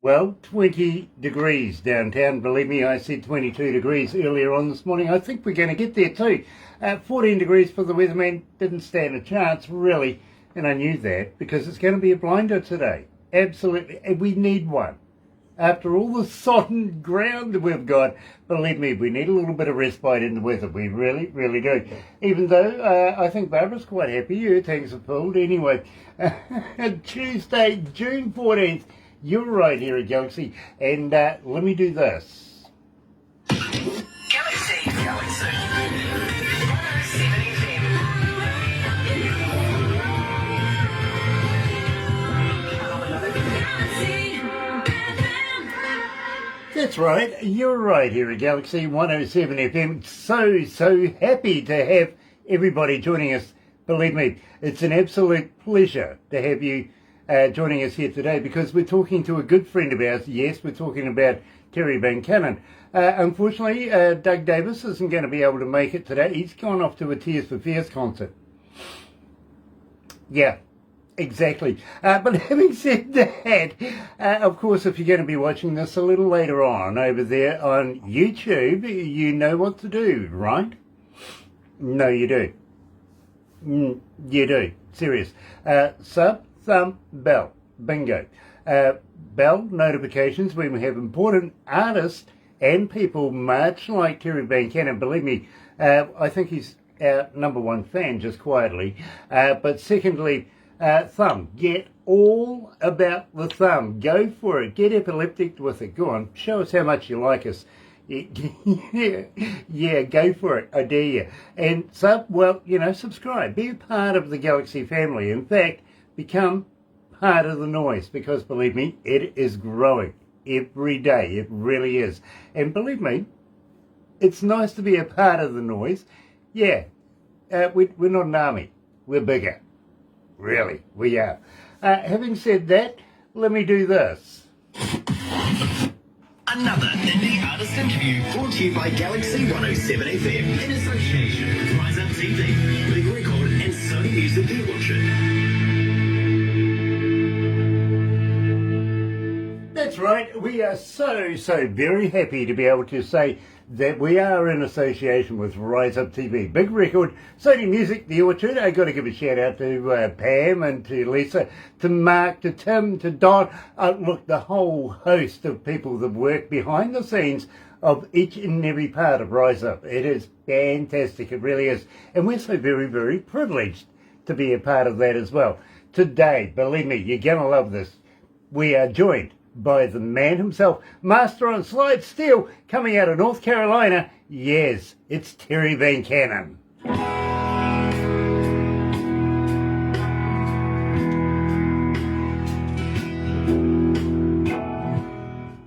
Well, 20 degrees downtown. Believe me, I said 22 degrees earlier on this morning. I think we're going to get there too. 14 degrees for the weatherman. Didn't stand a chance, really. And I knew that because it's going to be a blinder today. Absolutely. And we need one. After all the sodden ground that we've got, believe me, we need a little bit of respite in the weather. We really, really do. Even though I think Barbara's quite happy. Her tanks are filled. Anyway, Tuesday, June 14th. You're right here at Galaxy, and let me do this. Galaxy 107 That's right, you're right here at Galaxy 107 FM. So happy to have everybody joining us. Believe me, it's an absolute pleasure to have you joining us here today because we're talking to a good friend of ours. Yes, we're talking about Terry Vuncannon. Unfortunately, Doug Davis isn't going to be able to make it today. He's gone off to a Tears for Fears concert. Yeah, exactly. But having said that, of course, if you're going to be watching this a little later on over there on YouTube, you know what to do, right? No, you do. You do. Serious. Sub, thumb, bell. Bingo. Bell notifications when we have important artists and people much like Terry Vuncannon. Believe me, I think he's our number one fan, just quietly. But secondly, thumb. Get all about the thumb. Go for it. Get epileptic with it. Go on. Show us how much you like us. Yeah, go for it. I dare you. And subscribe. Be a part of the Galaxy family. In fact, become part of the noise because, believe me, it is growing every day. It really is. And believe me, it's nice to be a part of the noise. Yeah, we're not an army. We're bigger. Really, we are. Having said that, let me do this. Another indie artist interview brought to you by Galaxy 107 FM in association with Rise Up TV, Big Record and Sony Music Watcher. That's right. We are so very happy to be able to say that we are in association with Rise Up TV, Big Record, Sony Music, The Orchard. I got to give a shout out to Pam and to Lisa, to Mark, to Tim, to Don. Look, the whole host of people that work behind the scenes of each and every part of Rise Up. It is fantastic. It really is. And we're so very privileged to be a part of that as well. Today, believe me, you're going to love this. We are joined by the man himself, master on slide steel, coming out of North Carolina. Yes, it's Terry Vuncannon.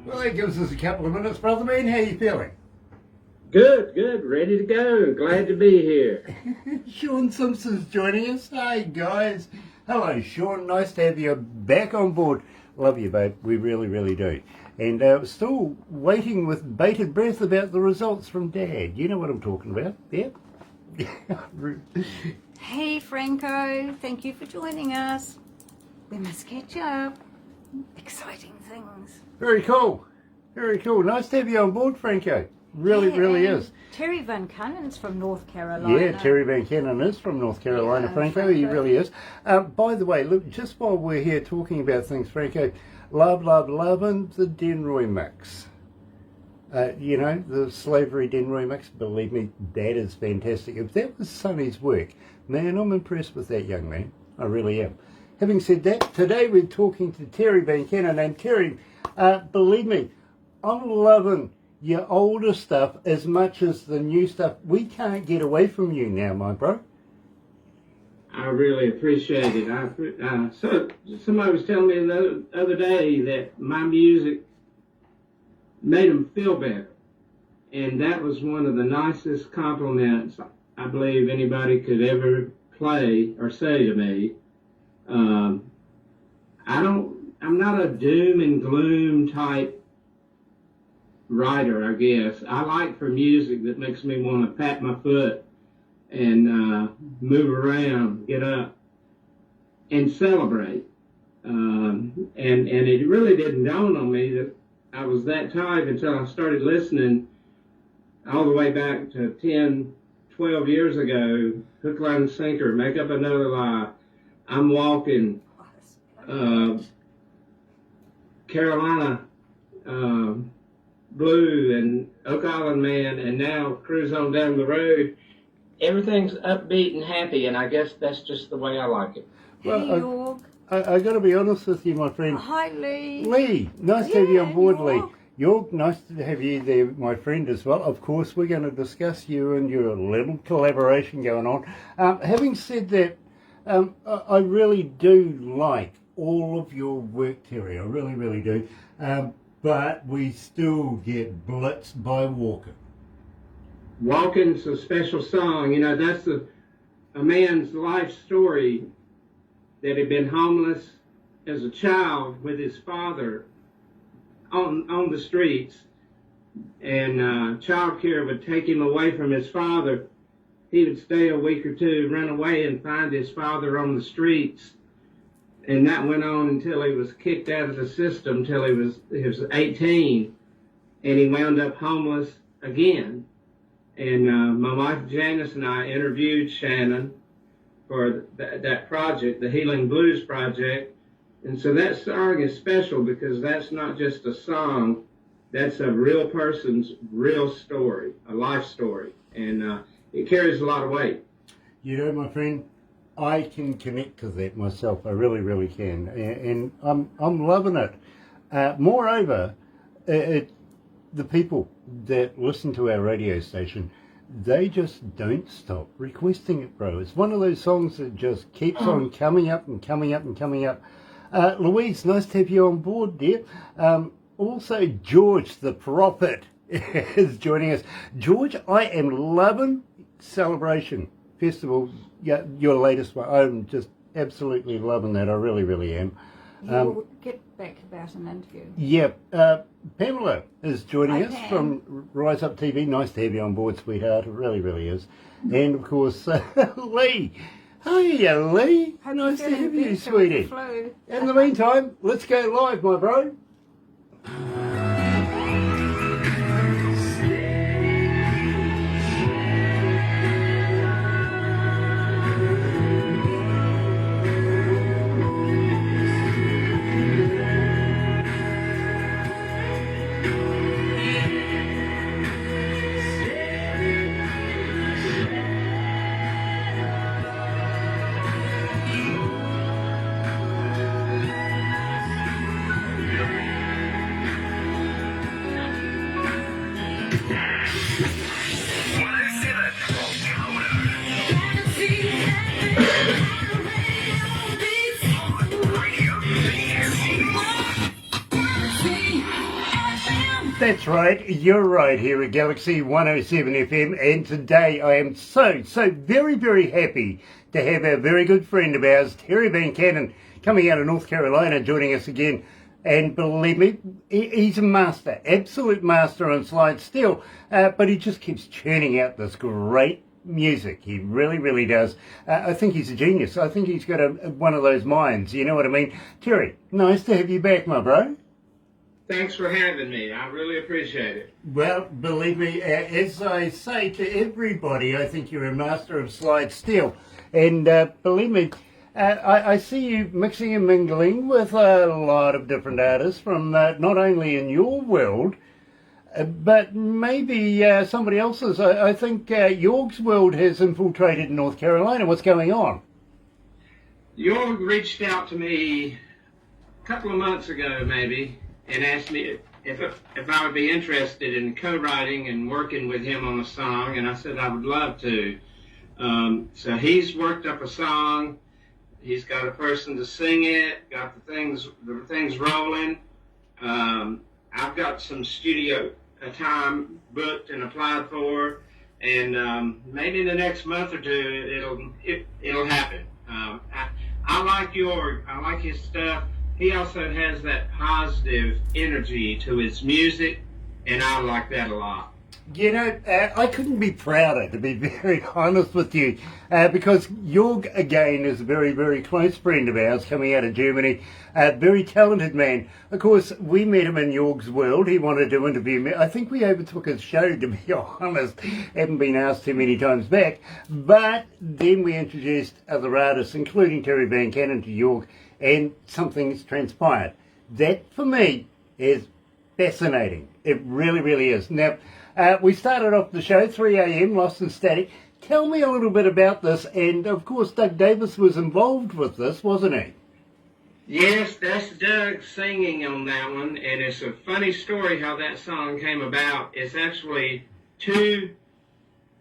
Well, that gives us a couple of minutes, brother man. How are you feeling? Good, ready to go. Glad to be here. Sean Simpson's joining us. Hi, guys. Hello, Sean. Nice to have you back on board. Love you, babe. We really do. And still waiting with bated breath about the results from Dad. You know what I'm talking about, yeah? Hey, Franco. Thank you for joining us. We must catch up. Exciting things. Very cool. Very cool. Nice to have you on board, Franco. Really is. Terry Vuncannon's from North Carolina. Yeah, Terry Vuncannon is from North Carolina, Yeah, Franco. He really is. By the way, look, just while we're here talking about things, Franco, loving the Denroy mix. The slavery Denroy mix, believe me, that is fantastic. If that was Sonny's work, man, I'm impressed with that young man. I really am. Having said that, today we're talking to Terry Vuncannon. And Terry, believe me, I'm loving your older stuff as much as the new stuff. We can't get away from you now, my bro. I really appreciate it. So somebody was telling me the other day that my music made them feel better. And that was one of the nicest compliments I believe anybody could ever play or say to me. I'm not a doom and gloom type writer, I guess. I like for music that makes me want to pat my foot and move around, get up, and celebrate. And it really didn't dawn on me that I was that type until I started listening all the way back to 10, 12 years ago. Hook, Line, and Sinker, Make Up Another Lie, I'm Walking, Carolina Blue, and Oak Island Man, and now Cruise On Down the Road. Everything's upbeat and happy, and I guess that's just the way I like it. Well, Hey, York. I got to be honest with you, my friend. Hi, Lee. Lee, nice to have you on board, Lee. York. York, nice to have you there, my friend, as well. Of course, we're going to discuss you and your little collaboration going on. Having said that, I really do like all of your work, Terry. I really, really do. But we still get blitzed by Walking. Walking's a special song. You know, that's a man's life story, that had been homeless as a child with his father on the streets, and child care would take him away from his father. He would stay a week or two, run away, and find his father on the streets. And that went on until he was kicked out of the system, till he was 18, and he wound up homeless again. And my wife Janice and I interviewed Shannon for that project, the Healing Blues Project. And so that song is special because that's not just a song, that's a real person's real story, a life story. And it carries a lot of weight. You know, my friend, I can connect to that myself. I really, really can. And I'm loving it. Moreover, the people that listen to our radio station, they just don't stop requesting it, bro. It's one of those songs that just keeps on coming up and coming up and coming up. Louise, nice to have you on board, dear. Also, George, the prophet, is joining us. George, I am loving Celebration Festival, your latest one. I'm just absolutely loving that. I really, really am. You'll get back about an interview. Yeah. Pamela is joining Hi, us Pam. from Rise Up TV. Nice to have you on board, sweetheart. It really, really is. And, of course, Lee. Hiya, Lee. Hope Nice you're to feeling have you, better with sweetie. the flu. In the meantime, let's go live, my bro. That's right, you're right here at Galaxy 107 FM, and today I am so very, very happy to have our very good friend of ours, Terry Vuncannon, coming out of North Carolina, joining us again. And believe me, he's a master, absolute master on slide steel, but he just keeps churning out this great music. He really, really does. I think he's a genius. I think he's got one of those minds, you know what I mean? Terry, nice to have you back, my bro. Thanks for having me. I really appreciate it. Well, believe me, as I say to everybody, I think you're a master of slide steel. And believe me, I see you mixing and mingling with a lot of different artists from not only in your world, but maybe somebody else's. I think York's world has infiltrated North Carolina. What's going on? York reached out to me a couple of months ago, maybe, and asked me if I would be interested in co-writing and working with him on a song, and I said I would love to. So he's worked up a song. He's got a person to sing it. Got the things rolling. I've got some studio time booked and applied for, and maybe in the next month or two it'll happen. I like York. I like his stuff. He also has that positive energy to his music, and I like that a lot. You know, I couldn't be prouder, to be very honest with you, because Jorg, again, is a very, very close friend of ours coming out of Germany, a very talented man. Of course, we met him in Jorg's world. He wanted to interview me. I think we overtook his show, to be honest. Haven't been asked too many times back. But then we introduced other artists, including Terry Vuncannon, to Jorg, and something's transpired. That, for me, is fascinating. It really, really is. Now, we started off the show, 3 a.m, Lost in Static. Tell me a little bit about this, and of course Doug Davis was involved with this, wasn't he? Yes, that's Doug singing on that one, and it's a funny story how that song came about. It's actually two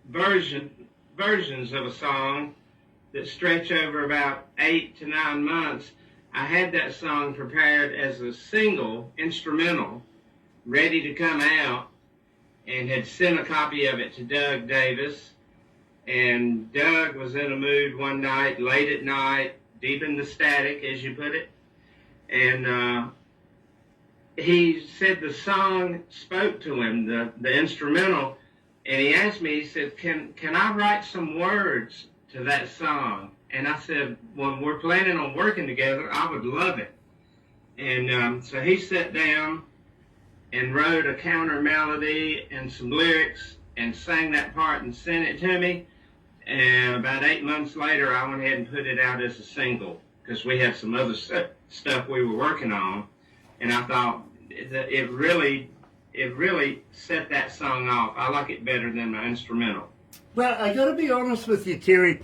versions of a song that stretch over about 8 to 9 months. I had that song prepared as a single, instrumental, ready to come out, and had sent a copy of it to Doug Davis. And Doug was in a mood one night, late at night, deep in the static, as you put it. And he said the song spoke to him, the instrumental. And he asked me, he said, can I write some words to that song? And I said, when we're planning on working together, I would love it. And so he sat down and wrote a counter melody and some lyrics and sang that part and sent it to me. And about 8 months later, I went ahead and put it out as a single because we had some other stuff we were working on. And I thought that it really set that song off. I like it better than my instrumental. Well, I got to be honest with you, Terry.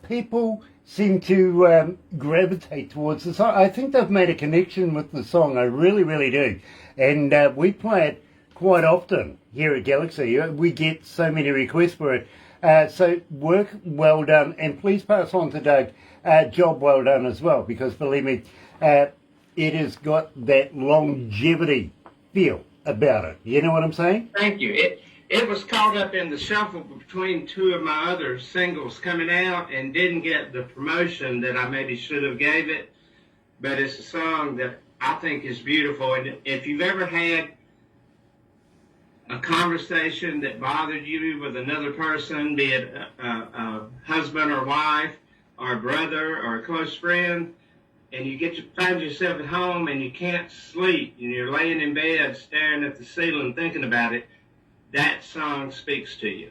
People seem to gravitate towards the song. I think they've made a connection with the song. I really, really do. And we play it quite often here at Galaxy. We get so many requests for it. So work well done. And please pass on to Doug, job well done as well. Because believe me, it has got that longevity feel about it. You know what I'm saying? Thank you. It was caught up in the shuffle between two of my other singles coming out and didn't get the promotion that I maybe should have gave it. But it's a song that I think is beautiful. And if you've ever had a conversation that bothered you with another person, be it a husband or wife or a brother or a close friend, and you find yourself at home and you can't sleep and you're laying in bed staring at the ceiling thinking about it, that song speaks to you.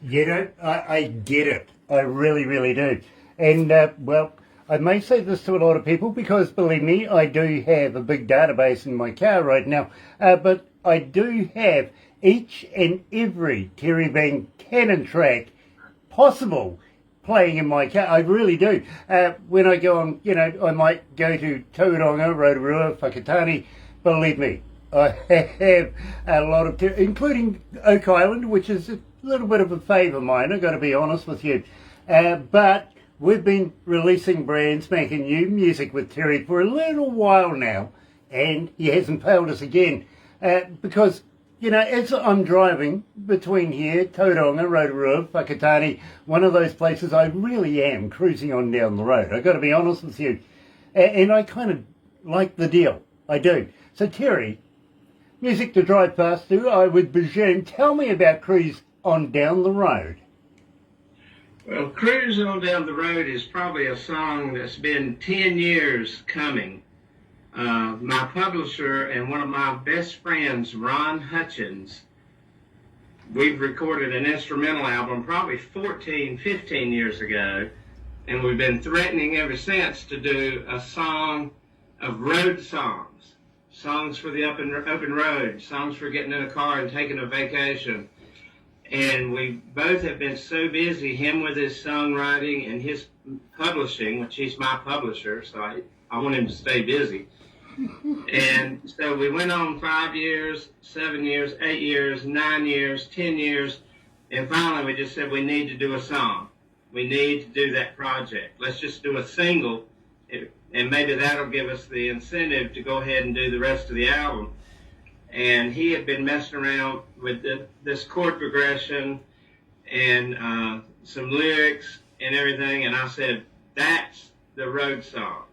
You know, I get it. I really, really do. And, well, I may say this to a lot of people because, believe me, I do have a big database in my car right now. But I do have each and every Terry Vuncannon track possible playing in my car. I really do. When I go on, you know, I might go to Tauranga, Rotorua, Whakatane. Believe me, I have a lot of, including Oak Island, which is a little bit of a favour of mine, I've got to be honest with you. But we've been releasing brand spanking new music with Terry for a little while now, and he hasn't failed us again. Because, you know, as I'm driving between here, Tauranga, Rotorua, Whakatane, one of those places, I really am cruising on down the road. I've got to be honest with you. And I kind of like the deal. I do. So, Terry, music to drive fast to, I would presume. Tell me about Cruise on Down the Road. Well, Cruise on Down the Road is probably a song that's been 10 years coming. My publisher and one of my best friends, Ron Hutchins, we've recorded an instrumental album probably 15 years ago, and we've been threatening ever since to do a song of road songs, songs for the open road, songs for getting in a car and taking a vacation. And we both have been so busy, him with his songwriting and his publishing, which he's my publisher, so I want him to stay busy. And so we went on 5 years, 7 years, 8 years, 9 years, 10 years, and finally we just said we need to do a song. We need to do that project. Let's just do a single, and maybe that'll give us the incentive to go ahead and do the rest of the album. And he had been messing around with this chord progression and some lyrics and everything, and I said, that's the road song.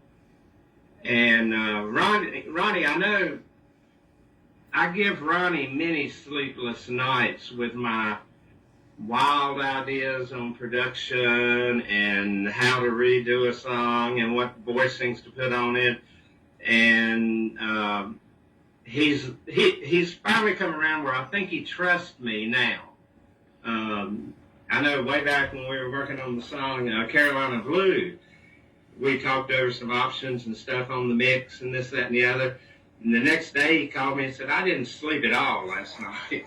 And Ronnie, I know I give Ronnie many sleepless nights with my wild ideas on production and how to redo a song and what voicings to put on it. And he's finally come around where I think he trusts me now. I know way back when we were working on the song Carolina Blue, we talked over some options and stuff on the mix and this, that, and the other. And the next day he called me and said, I didn't sleep at all last night.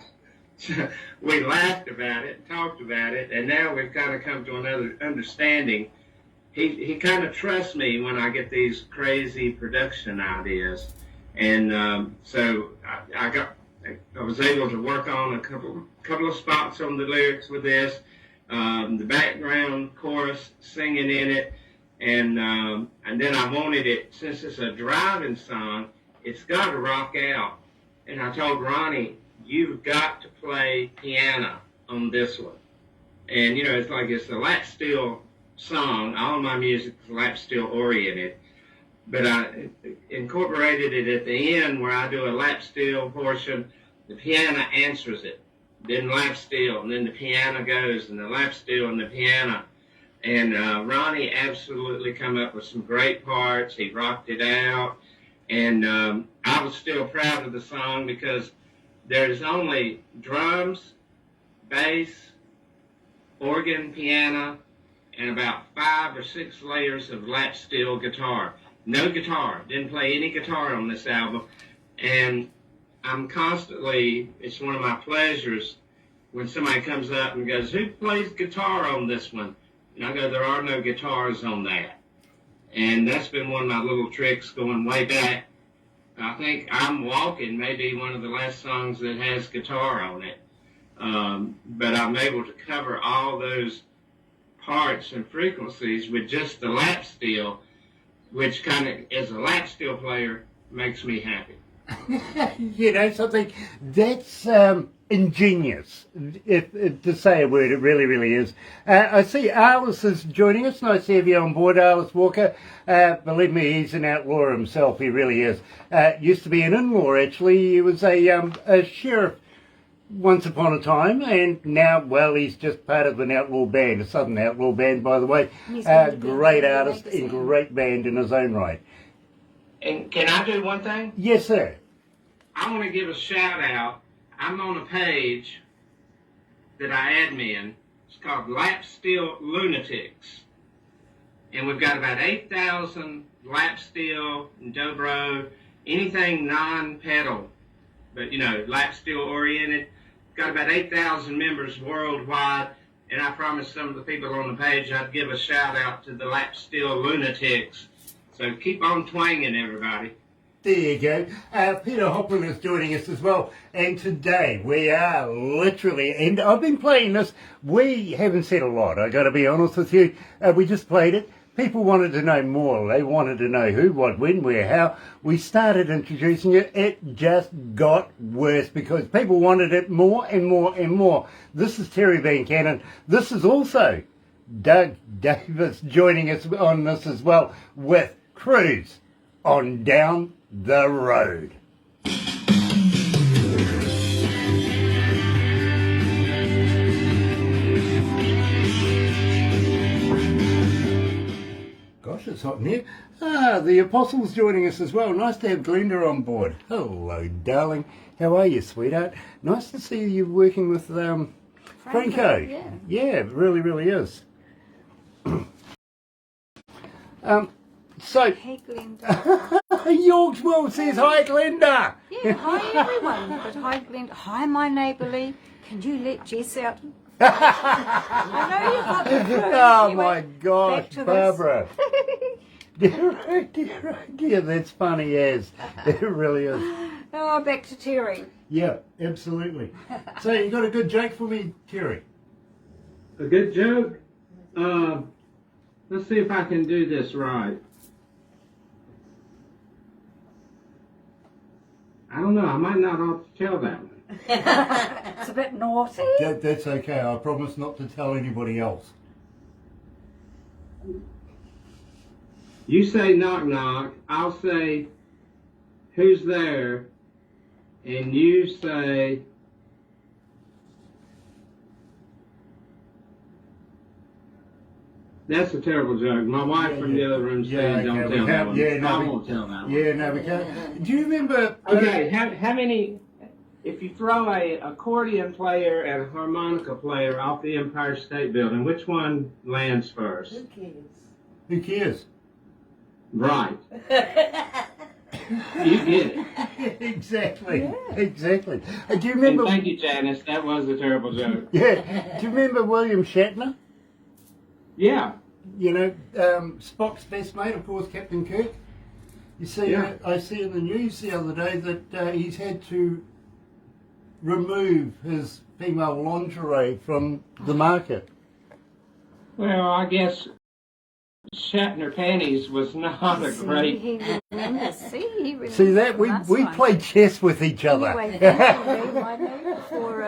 We laughed about it, talked about it, and now we've kind of come to another understanding. He kind of trusts me when I get these crazy production ideas. And so I was able to work on a couple of spots on the lyrics with this, the background chorus singing in it, and then I wanted it, since it's a driving song, it's got to rock out. And I told Ronnie, you've got to play piano on this one. And, you know, it's like it's a lap steel song. All my music is lap steel oriented. But I incorporated it at the end where I do a lap steel portion. The piano answers it. Then lap steel, and then the piano goes, and the lap steel and the piano. And Ronnie absolutely come up with some great parts. He rocked it out. And I was still proud of the song because there's only drums, bass, organ, piano, and about 5 or 6 layers of lap steel guitar. No guitar. Didn't play any guitar on this album. And I'm constantly, it's one of my pleasures when somebody comes up and goes, who plays guitar on this one? And I go, there are no guitars on that. And that's been one of my little tricks going way back. I think I'm Walking may be one of the last songs that has guitar on it. But I'm able to cover all those parts and frequencies with just the lap steel, which kind of, as a lap steel player, makes me happy. You know something, that's ingenious, if to say a word. It really, really is. I see Alice is joining us. Nice to have you on board, Alice Walker. Believe me, he's an outlaw himself. He really is. Used to be an in-law, actually. He was a sheriff once upon a time, and now, well, he's just part of an outlaw band, a southern outlaw band, by the way. Great artist and great band in his own right. And can I do one thing? Yes, sir. I want to give a shout out. I'm on a page that I admin. It's called Lap Steel Lunatics. And we've got about 8,000 lap steel and dobro, anything non-pedal, but, you know, lap steel oriented. Got about 8,000 members worldwide. And I promised some of the people on the page I'd give a shout out to the Lap Steel Lunatics. So keep on twanging, everybody. There you go. Peter Hoplin is joining us as well. And today we are literally, and I've been playing this, we haven't said a lot, I got to be honest with you. We just played it. People wanted to know more. They wanted to know who, what, when, where, how. We started introducing it. It just got worse because people wanted it more and more and more. This is Terry Vuncannon. This is also Doug Davis joining us on this as well with Cruise on Down the Road. Gosh, it's hot in here. The Apostle's joining us as well. Nice to have Glenda on board. Hello, darling. How are you, sweetheart? Nice to see you working with Franco. Yeah, it really, really is. So, Hey, Glenda. York's World says hi, Glenda. Yeah, hi everyone. But hi, Glenda. Hi, my neighbourly. Can you let Jess out? I know you've got the crew. Oh Anyway, my gosh, back to Barbara. Dear, that's funny as. It really is. Oh, back to Terry. Yeah, absolutely. So you got a good joke for me, Terry? A good joke? Let's see if I can do this right. I don't know. I might not ought to tell that one. It's a bit naughty. That's okay. I promise not to tell anybody else. You say knock knock. I'll say who's there, and you say, that's a terrible joke. My wife from the other room said, don't tell that one. I won't tell that one. Yeah, no, we can't. Do you remember? Okay, how many, if you throw a accordion player and a harmonica player off the Empire State Building, which one lands first? Who cares? Who cares? Right. You get it. Exactly. Exactly. Do you remember? And thank you, Janice. That was a terrible joke. Yeah. Do you remember William Shatner? Yeah. You know, Spock's best mate, of course, Captain Kirk. You see, Yeah. I see in the news the other day that he's had to remove his female lingerie from the market. Well, I guess Shatner panties was not a great. He remembers. He remembers. See that? We One. play chess with each other. Anyway, thank you, my neighbour, for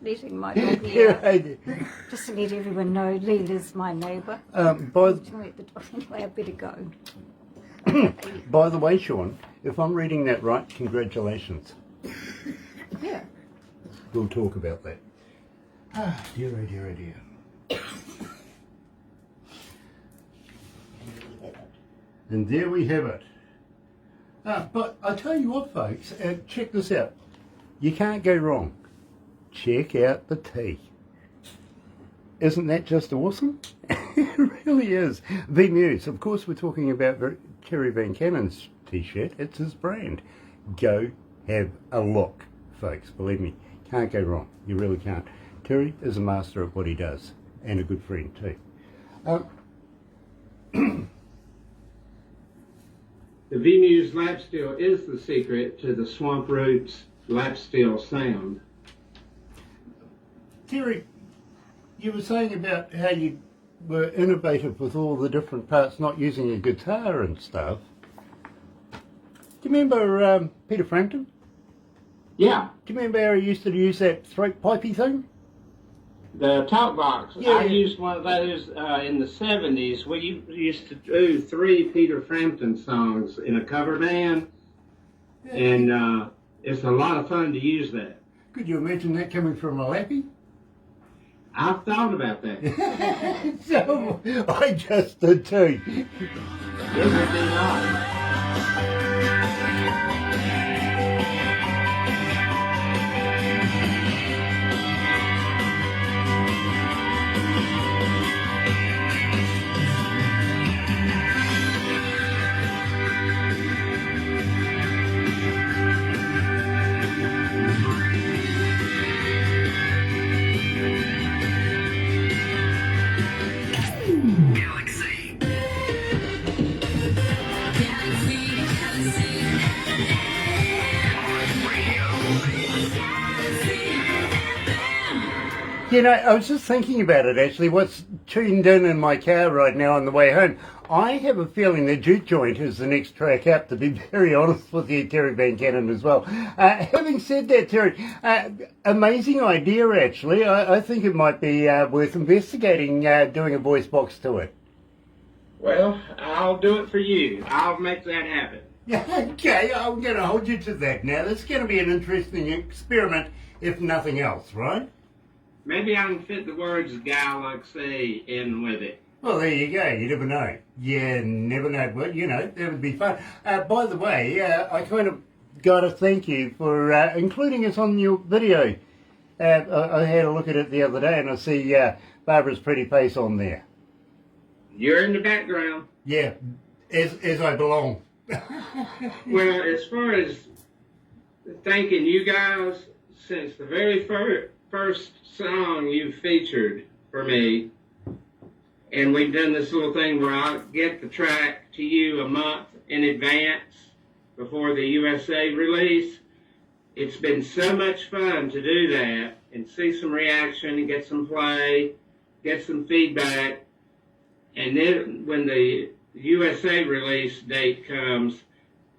letting my dog here. Just to let everyone know, Leela's my neighbour. Anyway, I better go. By the way, Sean, if I'm reading that right, congratulations. Yeah. We'll talk about that. Ah, dear, oh dear, oh dear. And there we have it. But I tell you what, folks, check this out. You can't go wrong. Check out the tea. Isn't that just awesome? It really is. The Muse. Of course, we're talking about Terry Vuncannon's t-shirt. It's his brand. Go have a look, folks. Believe me, can't go wrong. You really can't. Terry is a master at what he does, and a good friend too. The V-Muse lap steel is the secret to the Swamp Roots lap steel sound. Terry, you were saying about how you were innovative with all the different parts, not using a guitar and stuff. Do you remember Peter Frampton? Yeah, Do you remember how he used to use that throat pipey thing? the talk box. Yeah, I yeah. used one of those in the 70s. We used to do 3 Peter Frampton songs in a cover band, and it's a lot of fun to use that. Could you imagine that coming from a lappy? I've thought about that. So, I just did too. It would be nice. You know, I was just thinking about it actually. What's tuned in my car right now on the way home? I have a feeling that Juke Joint is the next track up, to be very honest with you, Terry Vuncannon as well. Having said that, Terry, amazing idea actually. I think it might be worth investigating doing a voice box to it. Well, I'll do it for you. I'll make that happen. Okay, I'm going to hold you to that now. This is going to be an interesting experiment, if nothing else, right? Maybe I can fit the words galaxy in with it. Well, there you go. You never know. You never know. But, you know, that would be fun. By the way, I kind of got to thank you for including us on your video. I had a look at it the other day and I see Barbara's pretty face on there. You're in the background. Yeah, as I belong. Well, as far as thanking you guys, since the very first song you featured for me, and we've done this little thing where I get the track to you a month in advance before the USA release. It's been so much fun to do that and see some reaction and get some play, get some feedback. And then when the USA release date comes,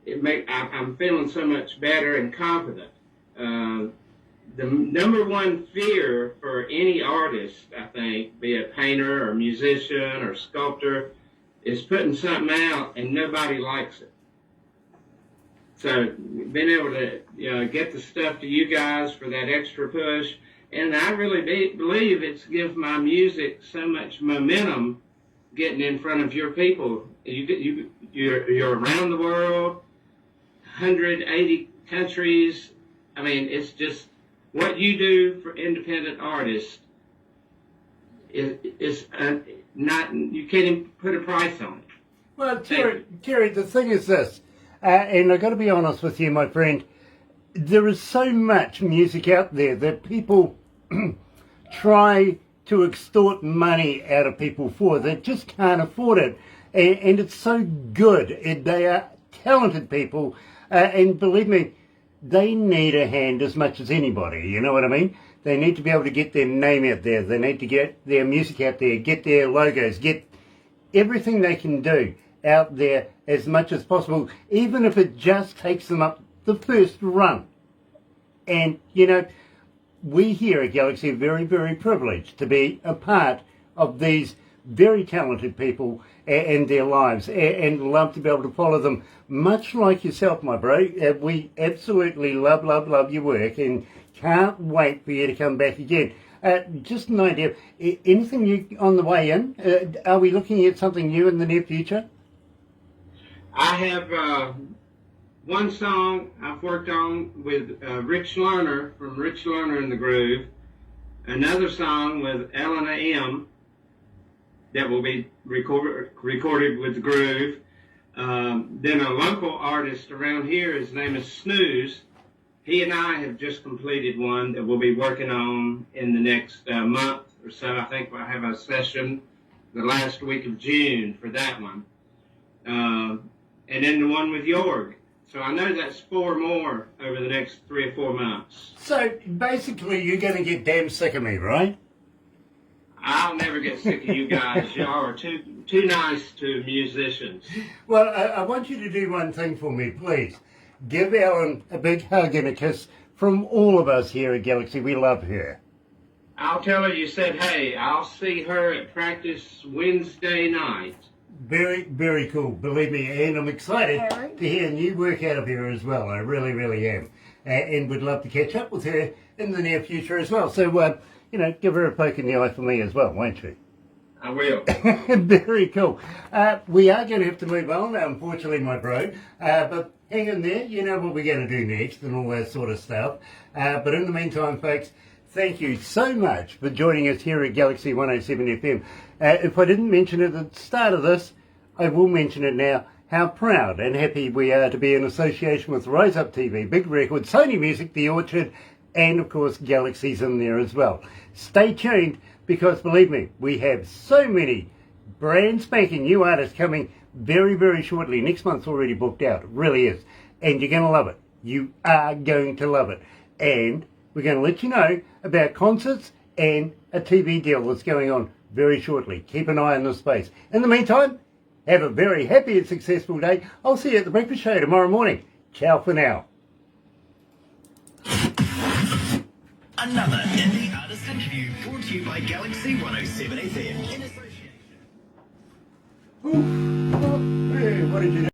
I'm feeling so much better and confident. The number one fear for any artist, I think, be it painter or musician or sculptor, is putting something out and nobody likes it. So being able to get the stuff to you guys for that extra push, and I really believe it's given my music so much momentum getting in front of your people. You're around the world, 180 countries. I mean, it's just what you do for independent artists is not, you can't even put a price on it. Well, Terry, the thing is this, and I've got to be honest with you, my friend, there is so much music out there that people try to extort money out of people for, that just can't afford it. And it's so good. They are talented people, and believe me, they need a hand as much as anybody, you know what I mean? They need to be able to get their name out there. They need to get their music out there, get their logos, get everything they can do out there as much as possible, even if it just takes them up the first run. And, you know, we here at Galaxy are very, very privileged to be a part of these very talented people and their lives, and love to be able to follow them, much like yourself, my bro. We absolutely love your work and can't wait for you to come back again. Just an idea, anything new on the way in? Are we looking at something new in the near future? I have one song I've worked on with Rich Lerner from Rich Lerner and the Groove, another song with Elena M. that will be recorded with the Groove. Then a local artist around here, his name is Snooze. He and I have just completed one that we'll be working on in the next month or so. I think we'll have a session the last week of June for that one. And then the one with Jorg. So I know that's 4 more over the next 3 or 4 months. So basically you're going to get damn sick of me, right? I'll never get sick of you guys. Y'all are too nice to musicians. Well, I want you to do one thing for me, please. Give Ellen a big hug and a kiss from all of us here at Galaxy. We love her. I'll tell her you said, hey, I'll see her at practice Wednesday night. Very, very cool, believe me. And I'm excited to hear new work out of her as well. I really, really am. And would love to catch up with her in the near future as well. So, you know, give her a poke in the eye for me as well, won't you? I will. Very cool. We are going to have to move on, unfortunately, my bro. But hang in there. You know what we're going to do next and all that sort of stuff. But in the meantime, folks, thank you so much for joining us here at Galaxy 107 FM. If I didn't mention it at the start of this, I will mention it now. How proud and happy we are to be in association with Rise Up TV, Big Record, Sony Music, The Orchard, and of course Galaxy's in there as well. Stay tuned, because believe me, we have so many brand spanking new artists coming very, very shortly. Next month's already booked out. It really is. And you're going to love it. You are going to love it. And we're going to let you know about concerts and a TV deal that's going on very shortly. Keep an eye on this space. In the meantime, have a very happy and successful day. I'll see you at the breakfast show tomorrow morning. Ciao for now. Another indie artist interview brought to you by Galaxy 107 FM in association. Hey, what did you do?